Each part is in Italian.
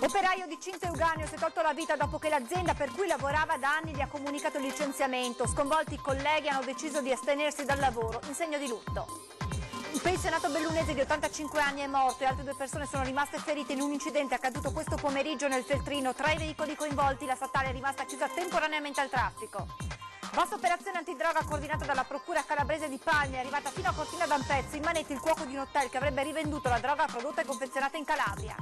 Operaio di Cinto Euganeo si è tolto la vita dopo che l'azienda per cui lavorava da anni gli ha comunicato il licenziamento. Sconvolti i colleghi hanno deciso di astenersi dal lavoro in segno di lutto. Un pensionato bellunese di 85 anni è morto e altre 2 persone sono rimaste ferite in un incidente accaduto questo pomeriggio nel Feltrino. Tra i veicoli coinvolti la statale è rimasta chiusa temporaneamente al traffico. Vasta operazione antidroga coordinata dalla procura calabrese di Palmi è arrivata fino a Cortina d'Ampezzo. In manette il cuoco di un hotel che avrebbe rivenduto la droga prodotta e confezionata in Calabria.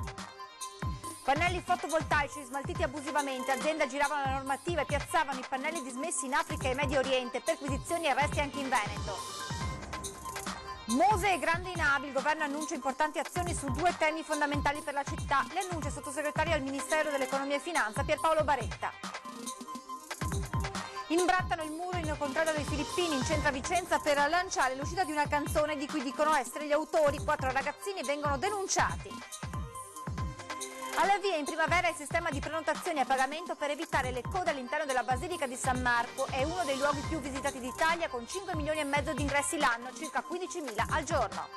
Pannelli fotovoltaici smaltiti abusivamente, aziende giravano la normativa e piazzavano i pannelli dismessi in Africa e Medio Oriente, perquisizioni e arresti anche in Veneto. Mose e Grande Inabi, il governo annuncia importanti azioni su 2 temi fondamentali per la città, le annuncia il sottosegretario al Ministero dell'Economia e Finanza Pierpaolo Baretta. Imbrattano il muro in controllo dei filippini in centro a Vicenza per lanciare l'uscita di una canzone di cui dicono essere gli autori. 4 ragazzini vengono denunciati. Alla via in primavera il sistema di prenotazioni a pagamento per evitare le code all'interno della Basilica di San Marco. È uno dei luoghi più visitati d'Italia con 5 milioni e mezzo di ingressi l'anno, circa 15.000 al giorno.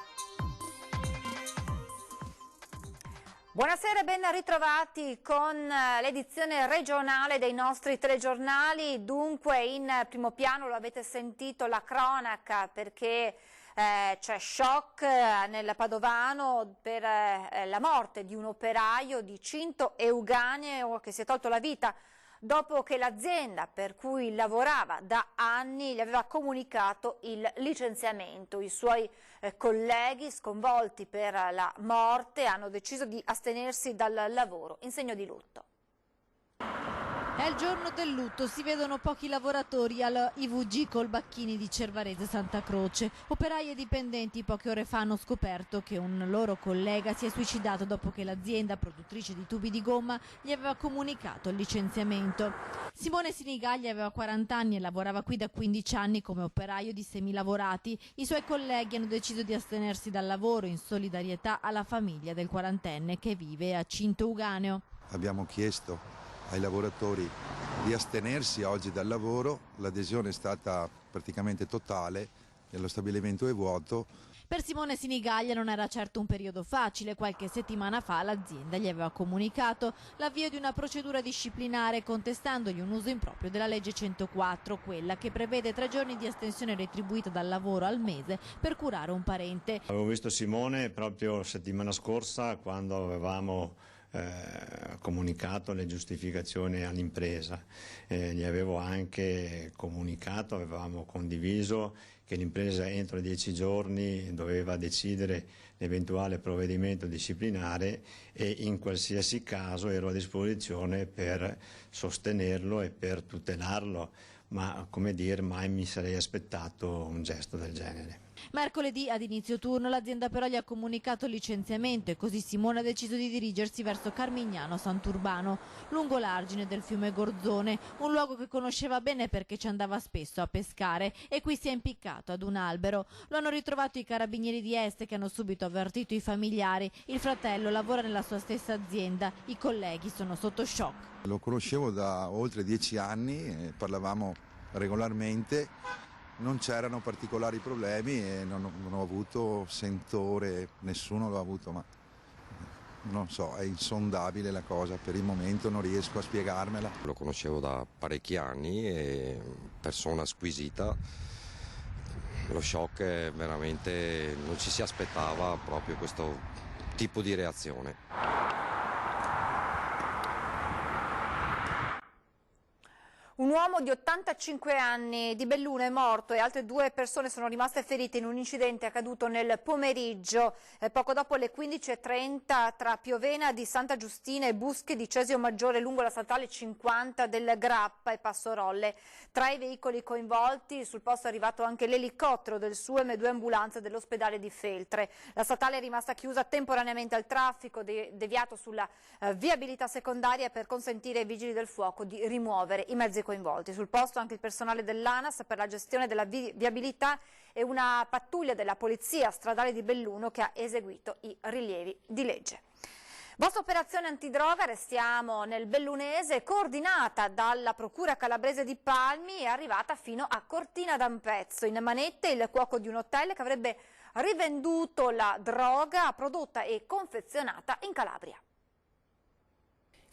Buonasera e ben ritrovati con l'edizione regionale dei nostri telegiornali. Dunque in primo piano lo avete sentito la cronaca perché c'è shock nel Padovano per la morte di un operaio di Cinto Euganeo che si è tolto la vita dopo che l'azienda per cui lavorava da anni gli aveva comunicato il licenziamento. I suoi colleghi, sconvolti per la morte, hanno deciso di astenersi dal lavoro in segno di lutto. È il giorno del lutto, si vedono pochi lavoratori al IVG Colbacchini di Cervarese Santa Croce. Operai e dipendenti poche ore fa hanno scoperto che un loro collega si è suicidato dopo che l'azienda produttrice di tubi di gomma gli aveva comunicato il licenziamento. Simone Sinigaglia aveva 40 anni e lavorava qui da 15 anni come operaio di semilavorati. I suoi colleghi hanno deciso di astenersi dal lavoro in solidarietà alla famiglia del quarantenne che vive a Cinto Euganeo. Abbiamo chiesto ai lavoratori di astenersi oggi dal lavoro, l'adesione è stata praticamente totale e lo stabilimento è vuoto. Per Simone Sinigaglia non era certo un periodo facile. Qualche settimana fa l'azienda gli aveva comunicato l'avvio di una procedura disciplinare contestandogli un uso improprio della legge 104, quella che prevede 3 giorni di astensione retribuita dal lavoro al mese per curare un parente. Avevo visto Simone proprio settimana scorsa quando avevamo comunicato le giustificazioni all'impresa, gli avevo anche comunicato, avevamo condiviso che l'impresa entro 10 giorni doveva decidere l'eventuale provvedimento disciplinare e in qualsiasi caso ero a disposizione per sostenerlo e per tutelarlo, ma come dire, mai mi sarei aspettato un gesto del genere. Mercoledì ad inizio turno l'azienda però gli ha comunicato il licenziamento e così Simone ha deciso di dirigersi verso Carmignano Sant'Urbano, lungo l'argine del fiume Gorzone, un luogo che conosceva bene perché ci andava spesso a pescare e qui si è impiccato ad un albero. Lo hanno ritrovato i carabinieri di Este che hanno subito avvertito i familiari. Il fratello lavora nella sua stessa azienda, i colleghi sono sotto shock. Lo conoscevo da oltre 10 anni, parlavamo regolarmente. Non c'erano particolari problemi e non ho avuto sentore, nessuno l'ha avuto, ma non so, è insondabile la cosa, per il momento non riesco a spiegarmela. Lo conoscevo da parecchi anni, è persona squisita, lo shock è veramente, non ci si aspettava proprio questo tipo di reazione. Un uomo di 85 anni di Belluno è morto e altre 2 persone sono rimaste ferite in un incidente accaduto nel pomeriggio, poco dopo le 15:30 tra Piovena di Santa Giustina e Busche di Cesio Maggiore lungo la statale 50 del Grappa e Passorolle. Tra i veicoli coinvolti sul posto è arrivato anche l'elicottero del SUEM e 2 ambulanze dell'ospedale di Feltre. La statale è rimasta chiusa temporaneamente al traffico, deviato sulla viabilità secondaria per consentire ai vigili del fuoco di rimuovere i mezzi coinvolti. Sul posto anche il personale dell'ANAS per la gestione della viabilità e una pattuglia della Polizia Stradale di Belluno che ha eseguito i rilievi di legge. Vostra operazione antidroga, restiamo nel Bellunese, coordinata dalla Procura Calabrese di Palmi, è arrivata fino a Cortina d'Ampezzo. In manette il cuoco di un hotel che avrebbe rivenduto la droga prodotta e confezionata in Calabria.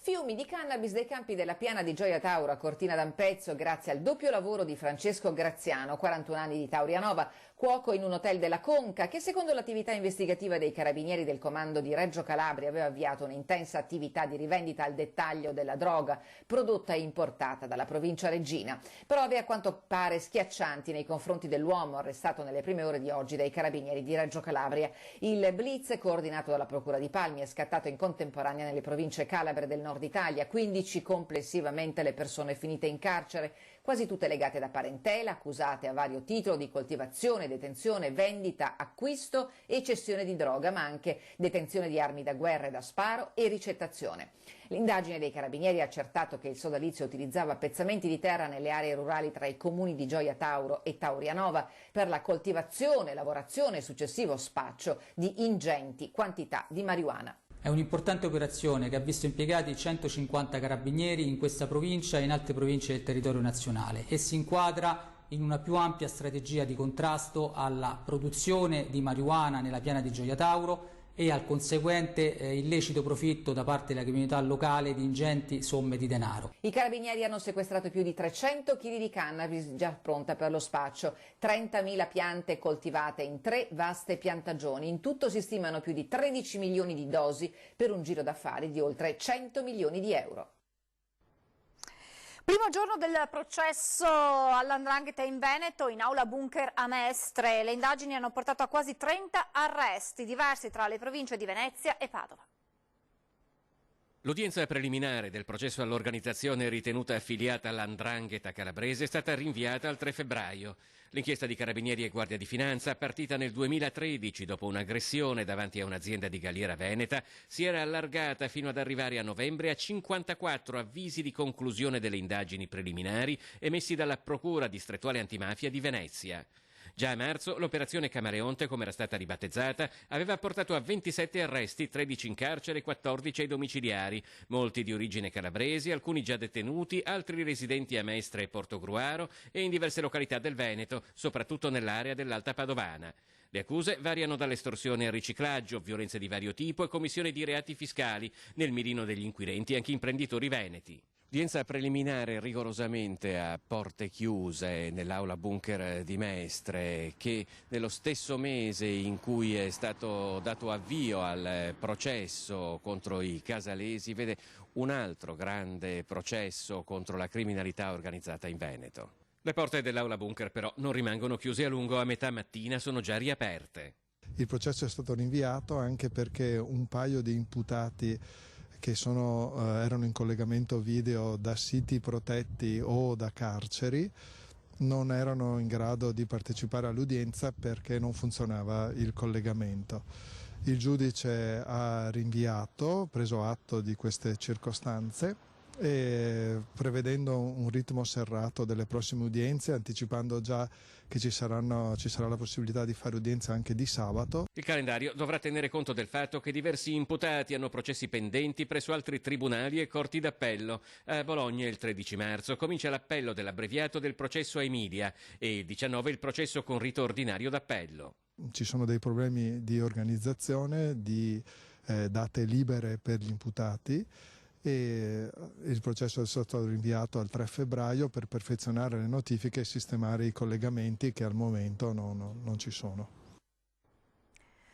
Fiumi di cannabis dai campi della piana di Gioia Tauro a Cortina d'Ampezzo grazie al doppio lavoro di Francesco Graziano, 41 anni di Taurianova, cuoco in un hotel della Conca, che secondo l'attività investigativa dei carabinieri del comando di Reggio Calabria aveva avviato un'intensa attività di rivendita al dettaglio della droga prodotta e importata dalla provincia reggina. Prove a quanto pare schiaccianti nei confronti dell'uomo arrestato nelle prime ore di oggi dai carabinieri di Reggio Calabria. Il blitz coordinato dalla Procura di Palmi è scattato in contemporanea nelle province calabre del Nord Italia, 15 complessivamente le persone finite in carcere, quasi tutte legate da parentela, accusate a vario titolo di coltivazione, detenzione, vendita, acquisto e cessione di droga, ma anche detenzione di armi da guerra e da sparo e ricettazione. L'indagine dei carabinieri ha accertato che il sodalizio utilizzava pezzamenti di terra nelle aree rurali tra i comuni di Gioia Tauro e Taurianova per la coltivazione, lavorazione e successivo spaccio di ingenti quantità di marijuana. È un'importante operazione che ha visto impiegati 150 carabinieri in questa provincia e in altre province del territorio nazionale e si inquadra in una più ampia strategia di contrasto alla produzione di marijuana nella piana di Gioia Tauro e al conseguente illecito profitto da parte della criminalità locale di ingenti somme di denaro. I carabinieri hanno sequestrato più di 300 kg di cannabis già pronta per lo spaccio, 30.000 piante coltivate in 3 vaste piantagioni. In tutto si stimano più di 13 milioni di dosi per un giro d'affari di oltre 100 milioni di euro. Primo giorno del processo all''ndrangheta in Veneto, in aula bunker a Mestre. Le indagini hanno portato a quasi 30 arresti, diversi tra le province di Venezia e Padova. L'udienza preliminare del processo all'organizzazione ritenuta affiliata all''ndrangheta calabrese è stata rinviata al 3 febbraio. L'inchiesta di Carabinieri e Guardia di Finanza, partita nel 2013 dopo un'aggressione davanti a un'azienda di Galliera Veneta, si era allargata fino ad arrivare a novembre a 54 avvisi di conclusione delle indagini preliminari emessi dalla Procura distrettuale antimafia di Venezia. Già a marzo l'operazione Camaleonte, come era stata ribattezzata, aveva portato a 27 arresti, 13 in carcere e 14 ai domiciliari, molti di origine calabresi, alcuni già detenuti, altri residenti a Mestre e Portogruaro e in diverse località del Veneto, soprattutto nell'area dell'Alta Padovana. Le accuse variano dall'estorsione al riciclaggio, violenze di vario tipo e commissione di reati fiscali, nel mirino degli inquirenti anche imprenditori veneti. Udienza preliminare rigorosamente a porte chiuse nell'aula bunker di Mestre, che nello stesso mese in cui è stato dato avvio al processo contro i casalesi vede un altro grande processo contro la criminalità organizzata in Veneto. Le porte dell'aula bunker però non rimangono chiuse a lungo, a metà mattina sono già riaperte. Il processo è stato rinviato anche perché un paio di imputati che erano in collegamento video da siti protetti o da carceri non erano in grado di partecipare all'udienza perché non funzionava il collegamento. Il giudice ha rinviato, preso atto di queste circostanze e prevedendo un ritmo serrato delle prossime udienze, anticipando già che ci sarà la possibilità di fare udienze anche di sabato. Il calendario dovrà tenere conto del fatto che diversi imputati hanno processi pendenti presso altri tribunali e corti d'appello. A Bologna il 13 marzo comincia l'appello dell'abbreviato del processo a Emilia e il 19 il processo con rito ordinario d'appello. Ci sono dei problemi di organizzazione, di date libere per gli imputati, e il processo è stato rinviato al 3 febbraio per perfezionare le notifiche e sistemare i collegamenti che al momento non ci sono.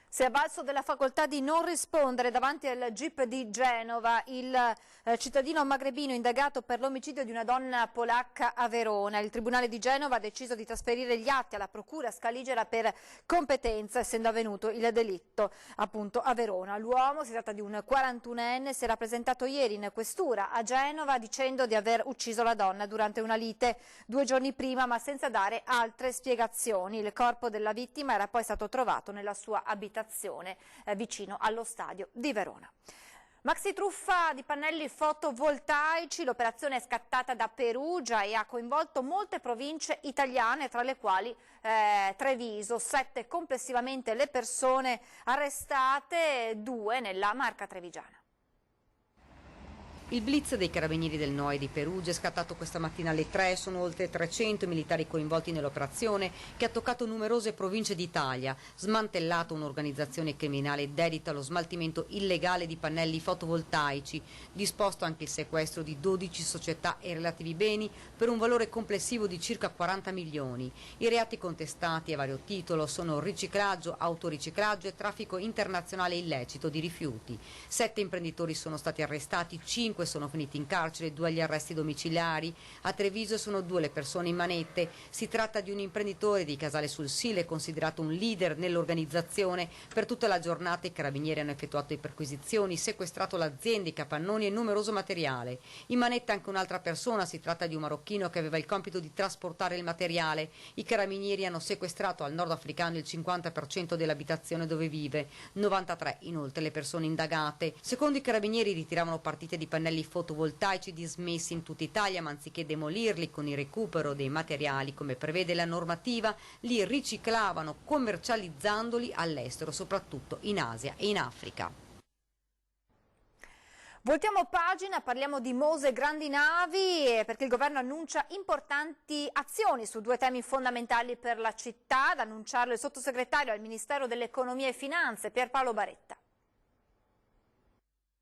Si è avvalso della facoltà di non rispondere davanti al GIP di Genova il cittadino magrebino indagato per l'omicidio di una donna polacca a Verona. Il Tribunale di Genova ha deciso di trasferire gli atti alla Procura Scaligera per competenza, essendo avvenuto il delitto appunto a Verona. L'uomo, si tratta di un 41enne, si era presentato ieri in questura a Genova dicendo di aver ucciso la donna durante una lite 2 giorni prima, ma senza dare altre spiegazioni. Il corpo della vittima era poi stato trovato nella sua abitazione vicino allo stadio di Verona. Maxi truffa di pannelli fotovoltaici, l'operazione è scattata da Perugia e ha coinvolto molte province italiane, tra le quali Treviso. 7 complessivamente le persone arrestate, 2 nella Marca trevigiana. Il blitz dei carabinieri del NOE di Perugia è scattato questa mattina alle 3, sono oltre 300 i militari coinvolti nell'operazione che ha toccato numerose province d'Italia, smantellato un'organizzazione criminale dedita allo smaltimento illegale di pannelli fotovoltaici, disposto anche il sequestro di 12 società e relativi beni per un valore complessivo di circa 40 milioni. I reati contestati a vario titolo sono riciclaggio, autoriciclaggio e traffico internazionale illecito di rifiuti. 7 imprenditori sono stati arrestati, 5 sono finiti in carcere, 2 agli arresti domiciliari. A Treviso sono 2 le persone in manette. Si tratta di un imprenditore di Casale sul Sile, considerato un leader nell'organizzazione. Per tutta la giornata i carabinieri hanno effettuato le perquisizioni, sequestrato l'azienda, i capannoni e numeroso materiale. In manetta anche un'altra persona, si tratta di un marocchino che aveva il compito di trasportare il materiale. I carabinieri hanno sequestrato al nordafricano il 50% dell'abitazione dove vive, 93 inoltre le persone indagate. Secondo i carabinieri ritiravano partite di pannelli fotovoltaici dismessi in tutta Italia, ma anziché demolirli con il recupero dei materiali come prevede la normativa, li riciclavano commercializzandoli all'estero, soprattutto in Asia e in Africa. Voltiamo pagina, parliamo di Mose Grandi Navi perché il governo annuncia importanti azioni su 2 temi fondamentali per la città, ad annunciarlo il sottosegretario al Ministero dell'Economia e Finanze Pierpaolo Baretta.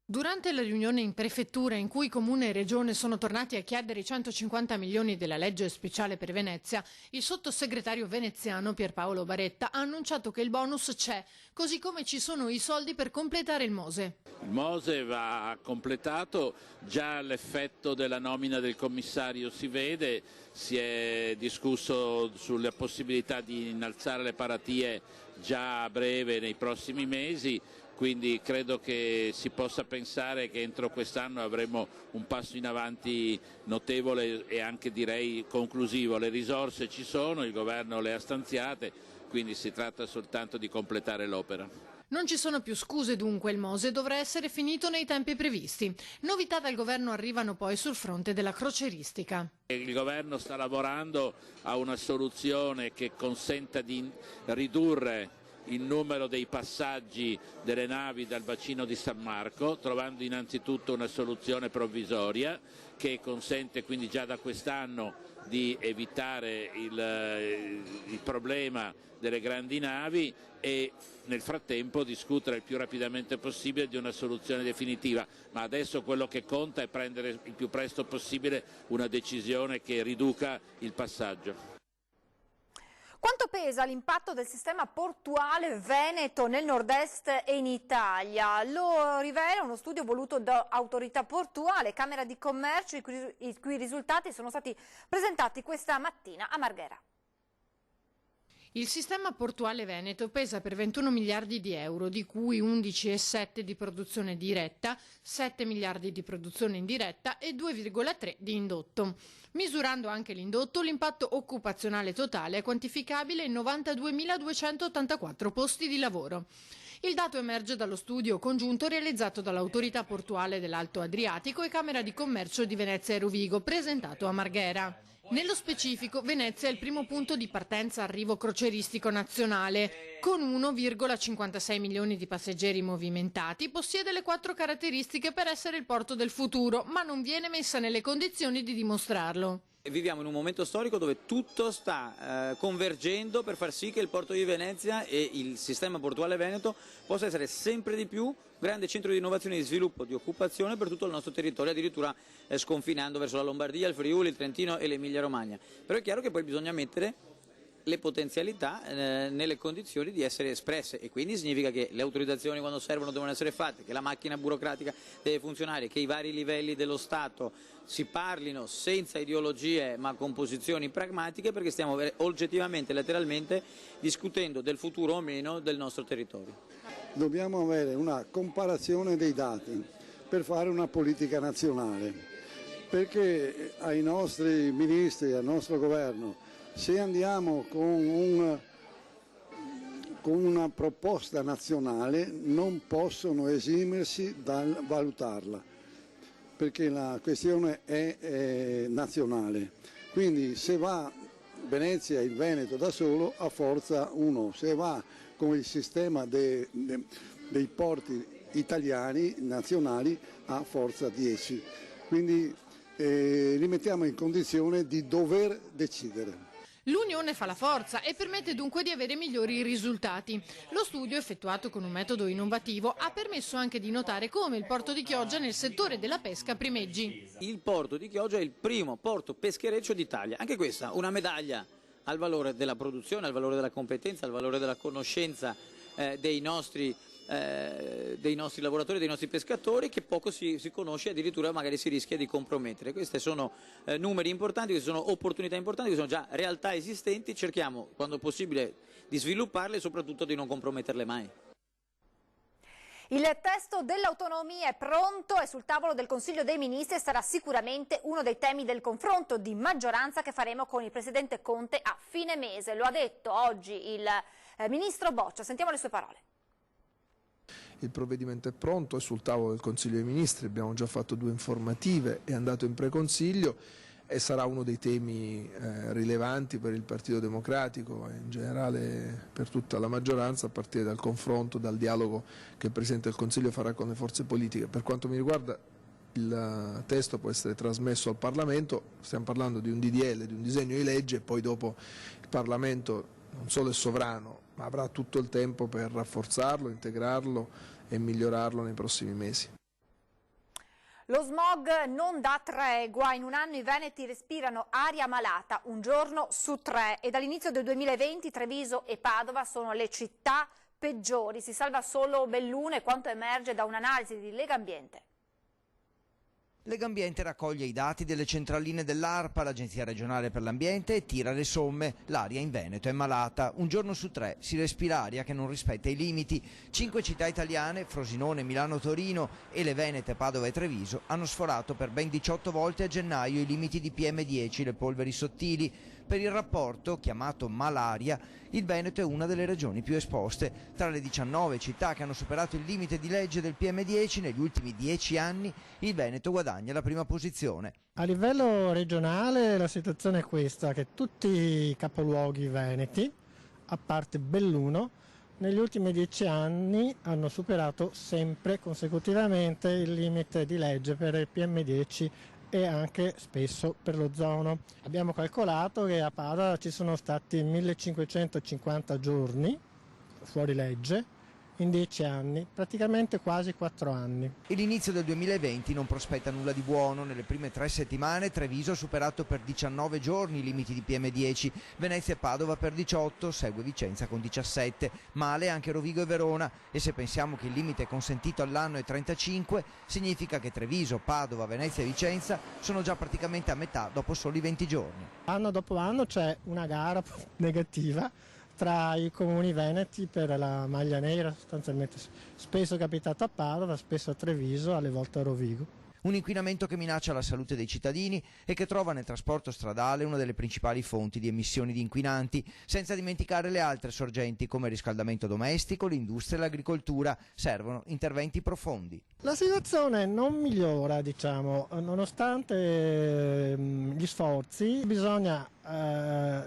Durante la riunione in prefettura in cui Comune e Regione sono tornati a chiedere i 150 milioni della legge speciale per Venezia, il sottosegretario veneziano Pierpaolo Baretta ha annunciato che il bonus c'è, così come ci sono i soldi per completare il Mose. Il Mose va completato, già l'effetto della nomina del commissario si vede, si è discusso sulla possibilità di innalzare le paratie già a breve nei prossimi mesi. Quindi credo che si possa pensare che entro quest'anno avremo un passo in avanti notevole e anche direi conclusivo. Le risorse ci sono, il governo le ha stanziate, quindi si tratta soltanto di completare l'opera. Non ci sono più scuse dunque, il Mose dovrà essere finito nei tempi previsti. Novità dal governo arrivano poi sul fronte della croceristica. Il governo sta lavorando a una soluzione che consenta di ridurre il numero dei passaggi delle navi dal bacino di San Marco, trovando innanzitutto una soluzione provvisoria che consente quindi già da quest'anno di evitare il problema delle grandi navi e nel frattempo discutere il più rapidamente possibile di una soluzione definitiva, ma adesso quello che conta è prendere il più presto possibile una decisione che riduca il passaggio. Quanto pesa l'impatto del sistema portuale veneto nel nord-est e in Italia? Lo rivela uno studio voluto da Autorità Portuale, Camera di Commercio, i cui risultati sono stati presentati questa mattina a Marghera. Il sistema portuale veneto pesa per 21 miliardi di euro, di cui 11,7 di produzione diretta, 7 miliardi di produzione indiretta e 2,3 di indotto. Misurando anche l'indotto, l'impatto occupazionale totale è quantificabile in 92.284 posti di lavoro. Il dato emerge dallo studio congiunto realizzato dall'Autorità Portuale dell'Alto Adriatico e Camera di Commercio di Venezia e Rovigo, presentato a Marghera. Nello specifico, Venezia è il primo punto di partenza arrivo croceristico nazionale. Con 1,56 milioni di passeggeri movimentati, possiede le 4 caratteristiche per essere il porto del futuro, ma non viene messa nelle condizioni di dimostrarlo. Viviamo in un momento storico dove tutto sta convergendo per far sì che il porto di Venezia e il sistema portuale veneto possa essere sempre di più grande centro di innovazione, di sviluppo, di occupazione per tutto il nostro territorio, addirittura sconfinando verso la Lombardia, il Friuli, il Trentino e l'Emilia Romagna. Però è chiaro che poi bisogna mettere le potenzialità nelle condizioni di essere espresse e quindi significa che le autorizzazioni quando servono devono essere fatte, che la macchina burocratica deve funzionare, che i vari livelli dello Stato si parlino senza ideologie ma con posizioni pragmatiche, perché stiamo oggettivamente, letteralmente discutendo del futuro o meno del nostro territorio. Dobbiamo avere una comparazione dei dati per fare una politica nazionale, perché ai nostri ministri, al nostro governo, se andiamo con una proposta nazionale non possono esimersi dal valutarla, perché la questione è nazionale. Quindi se va Venezia e il Veneto da solo a forza 1, se va con il sistema dei porti italiani, nazionali, a forza 10. Quindi li mettiamo in condizione di dover decidere. L'unione fa la forza e permette dunque di avere migliori risultati. Lo studio, effettuato con un metodo innovativo, ha permesso anche di notare come il porto di Chioggia nel settore della pesca primeggi. Il porto di Chioggia è il primo porto peschereccio d'Italia. Anche questa una medaglia al valore della produzione, al valore della competenza, al valore della conoscenza dei nostri lavoratori, dei nostri pescatori, che poco si conosce e addirittura magari si rischia di compromettere. Questi sono numeri importanti, queste sono opportunità importanti, queste sono già realtà esistenti, cerchiamo quando possibile di svilupparle e soprattutto di non comprometterle mai. Il testo dell'autonomia è pronto, è sul tavolo del Consiglio dei Ministri e sarà sicuramente uno dei temi del confronto di maggioranza che faremo con il Presidente Conte a fine mese. Lo ha detto oggi il Ministro Boccia. Sentiamo le sue parole. Il provvedimento è pronto, è sul tavolo del Consiglio dei Ministri, abbiamo già fatto 2 informative, è andato in preconsiglio e sarà uno dei temi rilevanti per il Partito Democratico e in generale per tutta la maggioranza, a partire dal confronto, dal dialogo che il Presidente del Consiglio farà con le forze politiche. Per quanto mi riguarda il testo può essere trasmesso al Parlamento, stiamo parlando di un DDL, di un disegno di legge, e poi dopo il Parlamento non solo è sovrano, ma avrà tutto il tempo per rafforzarlo, integrarlo e migliorarlo nei prossimi mesi. Lo smog non dà tregua, in un anno i veneti respirano aria malata, un giorno su 3, e dall'inizio del 2020 Treviso e Padova sono le città peggiori. Si salva solo Belluno, e quanto emerge da un'analisi di Legambiente. Legambiente raccoglie i dati delle centraline dell'ARPA, l'Agenzia regionale per l'ambiente, e tira le somme. L'aria in Veneto è malata. Un giorno su 3 si respira aria che non rispetta i limiti. 5 città italiane, Frosinone, Milano, Torino e le Venete, Padova e Treviso, hanno sforato per ben 18 volte a gennaio i limiti di PM10, le polveri sottili. Per il rapporto, chiamato Malaria, il Veneto è una delle regioni più esposte. Tra le 19 città che hanno superato il limite di legge del PM10 negli ultimi 10 anni, il Veneto guadagna la prima posizione. A livello regionale la situazione è questa, che tutti i capoluoghi veneti, a parte Belluno, negli ultimi 10 anni hanno superato sempre consecutivamente il limite di legge per il PM10 e anche spesso per l'ozono. Abbiamo calcolato che a Padova ci sono stati 1550 giorni fuori legge in 10 anni, praticamente quasi 4 anni. E l'inizio del 2020 non prospetta nulla di buono. Nelle prime 3 settimane Treviso ha superato per 19 giorni i limiti di PM10, Venezia e Padova per 18, segue Vicenza con 17, male anche Rovigo e Verona, e se pensiamo che il limite consentito all'anno è 35, significa che Treviso, Padova, Venezia e Vicenza sono già praticamente a metà dopo soli 20 giorni. Anno dopo anno c'è una gara negativa tra i comuni veneti per la maglia nera, sostanzialmente spesso è capitato a Padova, spesso a Treviso, alle volte a Rovigo. Un inquinamento che minaccia la salute dei cittadini e che trova nel trasporto stradale una delle principali fonti di emissioni di inquinanti, senza dimenticare le altre sorgenti come il riscaldamento domestico, l'industria e l'agricoltura. Servono interventi profondi. La situazione non migliora, nonostante gli sforzi. Bisogna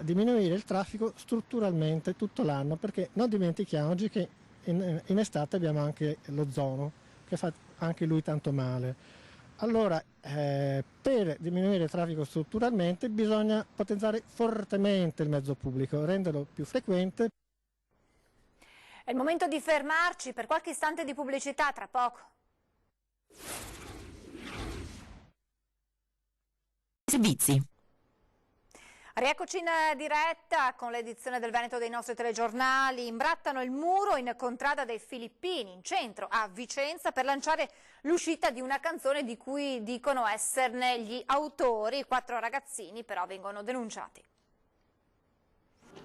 diminuire il traffico strutturalmente tutto l'anno, perché non dimentichiamoci che in estate abbiamo anche l'ozono, che fa anche lui tanto male. Allora, per diminuire il traffico strutturalmente bisogna potenziare fortemente il mezzo pubblico, renderlo più frequente. È il momento di fermarci per qualche istante di pubblicità, tra poco. Servizi. Rieccoci in diretta con l'edizione del Veneto dei nostri telegiornali. Imbrattano il muro in contrada dei Filippini, in centro a Vicenza, per lanciare l'uscita di una canzone di cui dicono esserne gli autori. 4 ragazzini però vengono denunciati.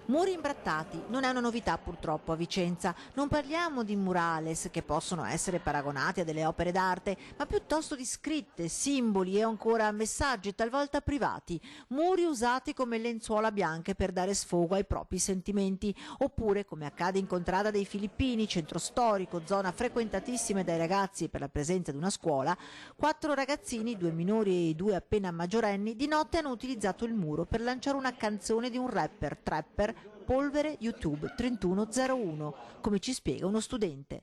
Muri imbrattati non è una novità purtroppo a Vicenza. Non parliamo di murales che possono essere paragonati a delle opere d'arte, ma piuttosto di scritte, simboli e ancora messaggi talvolta privati. Muri usati come lenzuola bianche per dare sfogo ai propri sentimenti, oppure, come accade in contrada dei Filippini, centro storico, zona frequentatissima dai ragazzi per la presenza di una scuola, 4 ragazzini, 2 minori e 2 appena maggiorenni, di notte hanno utilizzato il muro per lanciare una canzone di un rapper, trapper, Polvere YouTube 3101, come ci spiega uno studente.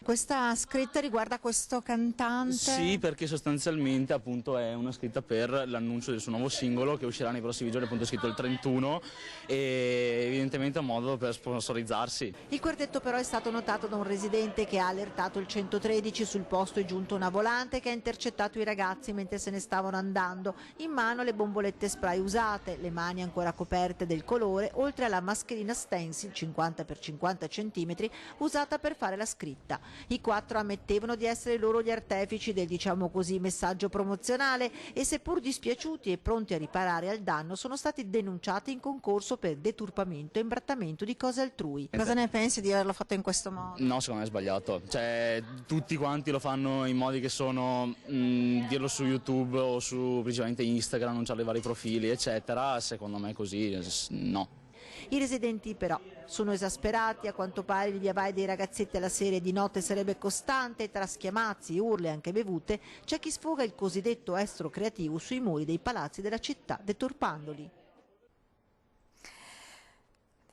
Questa scritta riguarda questo cantante? Sì, perché sostanzialmente appunto è una scritta per l'annuncio del suo nuovo singolo che uscirà nei prossimi giorni, appunto è scritto il 31, e evidentemente è un modo per sponsorizzarsi. Il quartetto però è stato notato da un residente che ha allertato il 113. Sul posto è giunta una volante che ha intercettato i ragazzi mentre se ne stavano andando, in mano le bombolette spray usate, le mani ancora coperte del colore, oltre alla mascherina stencil 50 x 50 cm usata per fare la scritta. I 4 ammettevano di essere loro gli artefici del, diciamo così, messaggio promozionale e, seppur dispiaciuti e pronti a riparare al danno, sono stati denunciati in concorso per deturpamento e imbrattamento di cose altrui. Cosa ne pensi di averlo fatto in questo modo? No, secondo me è sbagliato. Cioè, tutti quanti lo fanno in modi che sono dirlo su YouTube o su principalmente Instagram, annunciare i vari profili, eccetera. Secondo me così no. I residenti però sono esasperati, a quanto pare il via vai dei ragazzetti alla serie di notte sarebbe costante, tra schiamazzi, urle e anche bevute c'è chi sfoga il cosiddetto estro creativo sui muri dei palazzi della città, deturpandoli.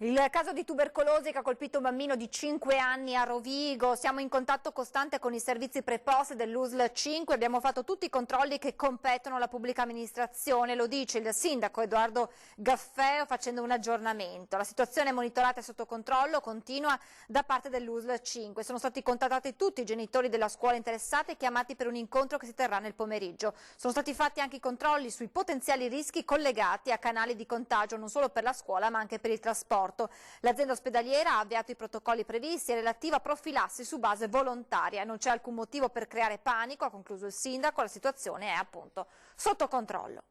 Il caso di tubercolosi che ha colpito un bambino di 5 anni a Rovigo. Siamo in contatto costante con i servizi preposti dell'USL 5. Abbiamo fatto tutti i controlli che competono alla pubblica amministrazione. Lo dice il sindaco Edoardo Gaffeo facendo un aggiornamento. La situazione monitorata e sotto controllo continua da parte dell'USL 5. Sono stati contattati tutti i genitori della scuola interessata e chiamati per un incontro che si terrà nel pomeriggio. Sono stati fatti anche i controlli sui potenziali rischi collegati a canali di contagio non solo per la scuola ma anche per il trasporto. L'azienda ospedaliera ha avviato i protocolli previsti e relativa profilassi su base volontaria. Non c'è alcun motivo per creare panico, ha concluso il sindaco, la situazione è appunto sotto controllo.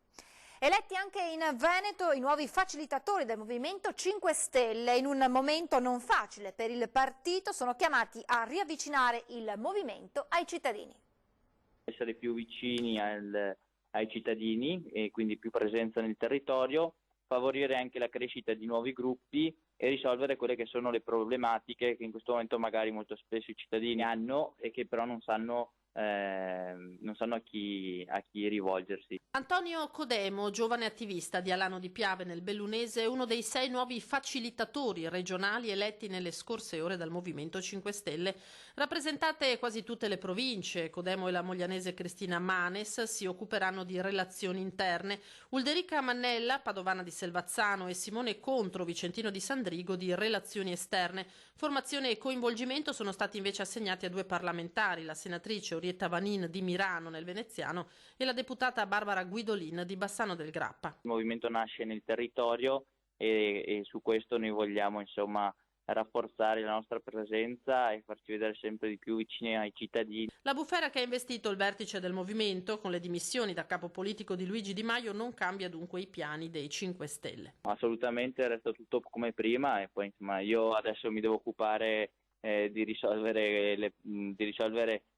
Eletti anche in Veneto i nuovi facilitatori del Movimento 5 Stelle. In un momento non facile per il partito sono chiamati a riavvicinare il movimento ai cittadini. Essere più vicini ai cittadini e quindi più presenza nel territorio, favorire anche la crescita di nuovi gruppi e risolvere quelle che sono le problematiche che in questo momento magari molto spesso i cittadini hanno e che però non sanno a chi rivolgersi. Antonio Codemo, giovane attivista di Alano di Piave nel Bellunese, è uno dei 6 nuovi facilitatori regionali eletti nelle scorse ore dal Movimento 5 Stelle. Rappresentate quasi tutte le province, Codemo e la moglianese Cristina Manes si occuperanno di relazioni interne, Ulderica Mannella, padovana di Selvazzano, e Simone Contro, vicentino di Sandrigo, di relazioni esterne. Formazione e coinvolgimento sono stati invece assegnati a 2 parlamentari, la senatrice Orietta Vanin di Mirano nel Veneziano e la deputata Barbara Guidolin di Bassano del Grappa. Il movimento nasce nel territorio e su questo noi vogliamo rafforzare la nostra presenza e farci vedere sempre di più vicini ai cittadini. La bufera che ha investito il vertice del movimento con le dimissioni da capo politico di Luigi Di Maio non cambia dunque i piani dei 5 Stelle. Assolutamente resta tutto come prima e poi io adesso mi devo occupare di risolvere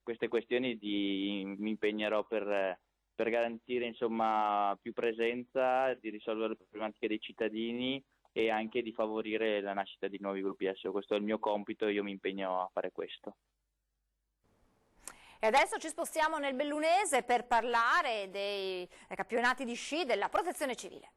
queste questioni, mi impegnerò per garantire più presenza, di risolvere le problematiche dei cittadini e anche di favorire la nascita di nuovi gruppi. Adesso questo è il mio compito e io mi impegno a fare questo. E adesso ci spostiamo nel Bellunese per parlare dei campionati di sci della Protezione Civile.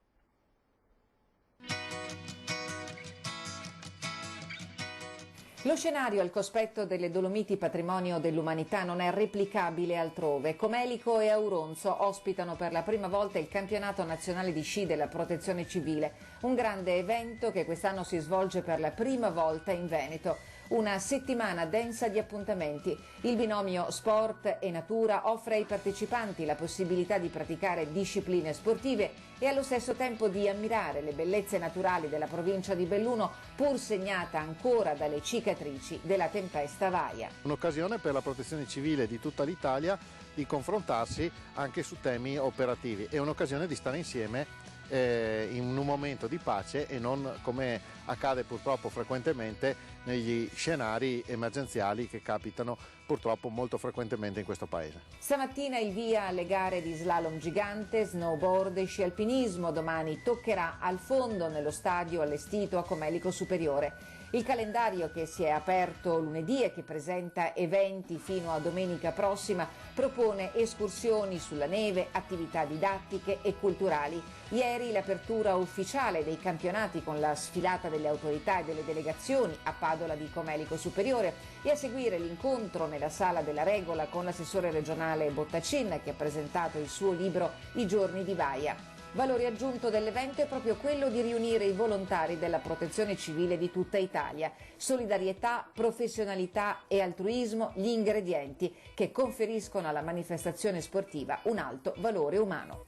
Lo scenario al cospetto delle Dolomiti patrimonio dell'umanità non è replicabile altrove. Comelico e Auronzo ospitano per la prima volta il campionato nazionale di sci della Protezione Civile, un grande evento che quest'anno si svolge per la prima volta in Veneto. Una settimana densa di appuntamenti. Il binomio sport e natura offre ai partecipanti la possibilità di praticare discipline sportive e allo stesso tempo di ammirare le bellezze naturali della provincia di Belluno, pur segnata ancora dalle cicatrici della tempesta Vaia. Un'occasione per la Protezione Civile di tutta l'Italia di confrontarsi anche su temi operativi. È un'occasione di stare insieme in un momento di pace e non come accade purtroppo frequentemente negli scenari emergenziali che capitano purtroppo molto frequentemente in questo paese. Stamattina il via alle gare di slalom gigante, snowboard e sci alpinismo. Domani toccherà al fondo nello stadio allestito a Comelico Superiore. Il calendario, che si è aperto lunedì e che presenta eventi fino a domenica prossima, propone escursioni sulla neve, attività didattiche e culturali. Ieri l'apertura ufficiale dei campionati con la sfilata delle autorità e delle delegazioni a Padola di Comelico Superiore e a seguire l'incontro nella Sala della Regola con l'assessore regionale Bottacin, che ha presentato il suo libro I giorni di Baia. Valore aggiunto dell'evento è proprio quello di riunire i volontari della Protezione Civile di tutta Italia. Solidarietà, professionalità e altruismo, gli ingredienti che conferiscono alla manifestazione sportiva un alto valore umano.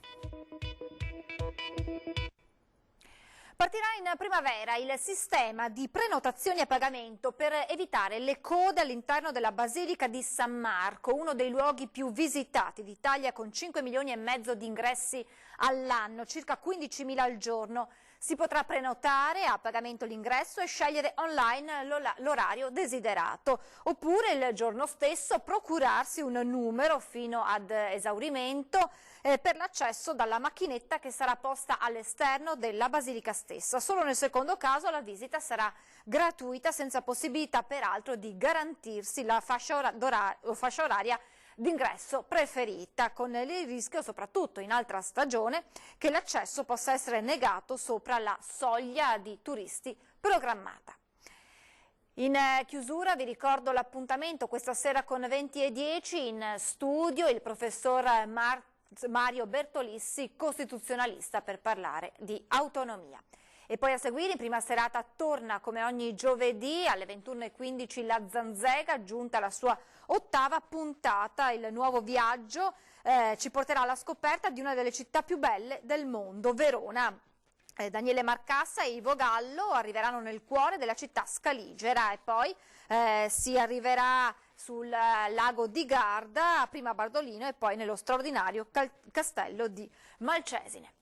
Partirà in primavera il sistema di prenotazioni a pagamento per evitare le code all'interno della Basilica di San Marco, uno dei luoghi più visitati d'Italia con 5 milioni e mezzo di ingressi all'anno, circa 15.000 al giorno. Si potrà prenotare a pagamento l'ingresso e scegliere online l'orario desiderato, oppure il giorno stesso procurarsi un numero fino ad esaurimento per l'accesso dalla macchinetta che sarà posta all'esterno della Basilica stessa. Solo nel secondo caso la visita sarà gratuita, senza possibilità peraltro di garantirsi la fascia oraria d'ingresso preferita, con il rischio, soprattutto in altra stagione, che l'accesso possa essere negato sopra la soglia di turisti programmata. In chiusura vi ricordo l'appuntamento questa sera con 20:10 in studio il professor Mario Bertolissi, costituzionalista, per parlare di autonomia. E poi a seguire in prima serata torna come ogni giovedì alle 21:15 la Zanzega, giunta alla sua 8ª puntata. Il nuovo viaggio ci porterà alla scoperta di una delle città più belle del mondo, Verona. Daniele Marcassa e Ivo Gallo arriveranno nel cuore della città scaligera e poi si arriverà sul lago di Garda, prima a Bardolino e poi nello straordinario castello di Malcesine.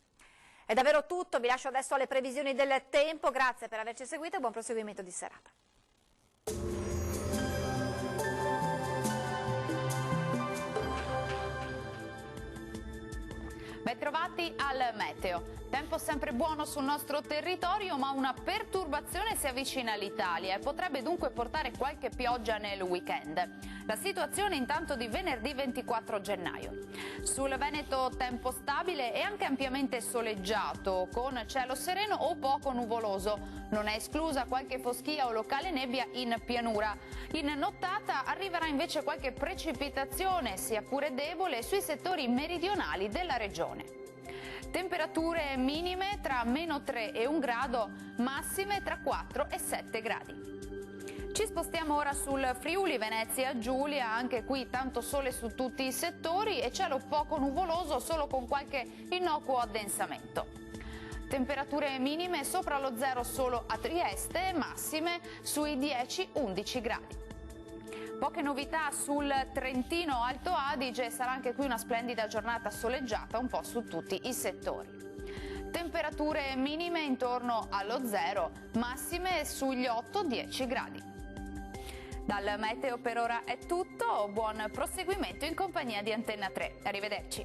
È davvero tutto, vi lascio adesso alle previsioni del tempo, grazie per averci seguito e buon proseguimento di serata. Bentrovati al meteo. Tempo sempre buono sul nostro territorio, ma una perturbazione si avvicina all'Italia e potrebbe dunque portare qualche pioggia nel weekend. La situazione intanto di venerdì 24 gennaio. Sul Veneto tempo stabile e anche ampiamente soleggiato, con cielo sereno o poco nuvoloso. Non è esclusa qualche foschia o locale nebbia in pianura. In nottata arriverà invece qualche precipitazione, sia pure debole, sui settori meridionali della regione. Temperature minime tra -3 e 1 grado, massime tra 4 e 7 gradi. Ci spostiamo ora sul Friuli Venezia Giulia, anche qui tanto sole su tutti i settori e cielo poco nuvoloso, solo con qualche innocuo addensamento. Temperature minime sopra lo 0 solo a Trieste, massime sui 10-11 gradi. Poche novità sul Trentino Alto Adige, sarà anche qui una splendida giornata soleggiata un po' su tutti i settori. Temperature minime intorno allo 0, massime sugli 8-10 gradi. Dal meteo per ora è tutto, buon proseguimento in compagnia di Antenna 3. Arrivederci.